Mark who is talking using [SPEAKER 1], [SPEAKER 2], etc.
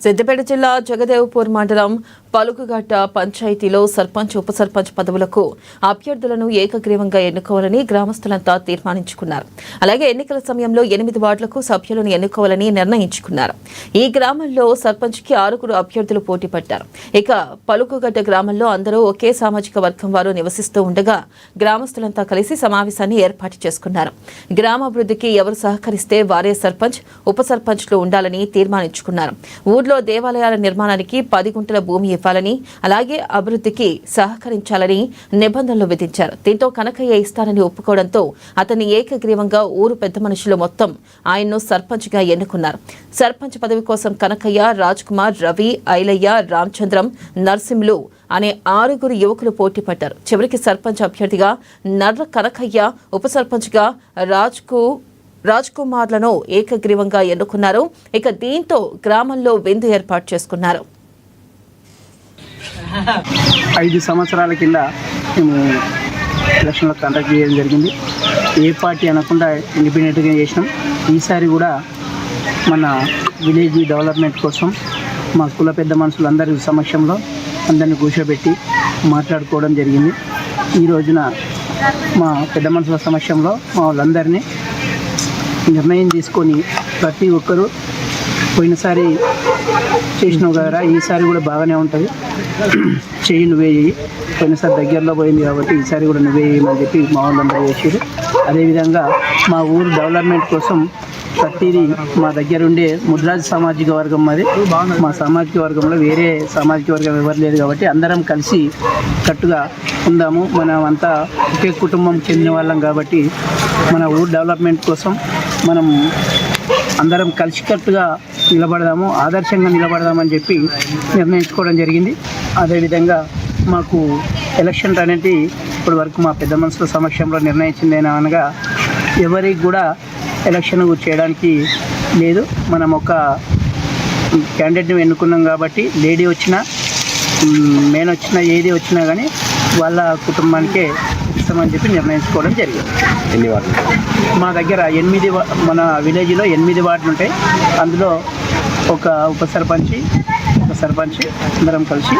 [SPEAKER 1] సిద్దిపేట జిల్లా జగదేవ్పూర్ మండలం పలుకుగట్ట పంచాయతీలో సర్పంచ్ ఉప సర్పంచ్ పదవులకు అభ్యర్థులను ఏకగ్రీవంగా ఎన్నుకోవాలని గ్రామస్తులంతా తీర్మానించుకున్నారు. అలాగే ఎన్నికల సమయంలో 8 వార్డులకు సభ్యులను ఎన్నుకోవాలని నిర్ణయించుకున్నారు. ఈ గ్రామంలో సర్పంచ్ కి 6 అభ్యర్థులు పోటీ పడ్డారు. ఇక పలుకుగట్ట గ్రామంలో అందరూ ఒకే సామాజిక వర్గం వారు నివసిస్తూ ఉండగా గ్రామస్తులంతా కలిసి సమావేశాన్ని ఏర్పాటు చేసుకున్నారు. గ్రామాభివృద్ధికి ఎవరు సహకరిస్తే వారే సర్పంచ్ ఉప సర్పంచ్లు ఉండాలని తీర్మానించుకున్నారు. ఊర్లో దేవాలయాల నిర్మాణానికి 10 గుంటల భూమి ఇవ్వాలని, అలాగే అభివృద్ధికి సహకరించాలని నిబంధనలు విధించారు. దీంతో కనకయ్య ఇస్తానని ఒప్పుకోవడంతో అతన్ని ఏకగ్రీవంగా ఊరు పెద్ద మనుషులు మొత్తం ఆయన్ను సర్పంచ్ గా ఎన్నుకున్నారు. సర్పంచ్ పదవి కోసం కనకయ్య, రాజ్ కుమార్, రవి, ఐలయ్య, రామచంద్రం, నర్సింహులు అనే 6 యువకులు పోటీ పడ్డారు. చివరికి సర్పంచ్ అభ్యర్థిగా నర్ర కనకయ్య, ఉప సర్పంచ్ గా రాజ్ కుమార్లను ఏకగ్రీవంగా ఎన్నుకున్నారు. ఇక దీంతో గ్రామంలో విందు ఏర్పాటు చేసుకున్నారు.
[SPEAKER 2] 5 సంవత్సరాల కింద మేము ఎలక్షన్లో కండక్ట్ చేయడం జరిగింది. ఏ పార్టీ అనకుండా ఇండిపెండెంట్గా చేసినాం. ఈసారి కూడా మన విలేజ్ డెవలప్మెంట్ కోసం మా కుల పెద్ద మనుషులందరి సమక్షంలో అందరినీ కూర్చోబెట్టి మాట్లాడుకోవడం జరిగింది. ఈ రోజున మా పెద్ద మనుషుల సమక్షంలో మా వాళ్ళందరినీ నిర్ణయం తీసుకొని ప్రతి ఒక్కరూ పోయినసారి చేసినావు కదరా, ఈసారి కూడా బాగానే ఉంటుంది, చెయ్యి నువ్వే చెయ్యి, పోయినసారి దగ్గరలో పోయింది కాబట్టి ఈసారి కూడా నువ్వే చేయమని చెప్పి మా వాళ్ళందరూ చేసారు. అదేవిధంగా మా ఊరు డెవలప్మెంట్ కోసం ప్రతిదీ మా దగ్గర ఉండే ముద్రాజ్ సామాజిక వర్గం మాది. మా సామాజిక వర్గంలో వేరే సామాజిక వర్గం ఎవరు లేదు కాబట్టి అందరం కలిసి కట్టుగా ఉందాము. మనం అంతా ఒకే కుటుంబం చెందిన వాళ్ళం కాబట్టి మన ఊరు డెవలప్మెంట్ కోసం మనం అందరం కలిసికట్టుగా నిలబడదాము, ఆదర్శంగా నిలబడదామని చెప్పి నిర్ణయించుకోవడం జరిగింది. అదేవిధంగా మాకు ఎలక్షన్ అనేది ఇప్పటి వరకు మా పెద్ద మనుషుల సమక్షంలో నిర్ణయించింది అనగా ఎవరికి కూడా ఎలక్షన్ చేయడానికి లేదు. మనం ఒక క్యాండిడేట్ని ఎన్నుకున్నాం కాబట్టి లేడీ వచ్చినా మెయిన్ వచ్చినా ఏది వచ్చినా కానీ వాళ్ళ కుటుంబానికే ఇస్తామని చెప్పి నిర్ణయించుకోవడం జరిగింది.
[SPEAKER 3] ఎన్ని వార్డులు?
[SPEAKER 2] మా దగ్గర 8 మన విలేజ్లో 8 వార్డులు ఉంటాయి. అందులో ఒక ఉప సర్పంచ్, ఒక సర్పంచ్ అందరం కలిసి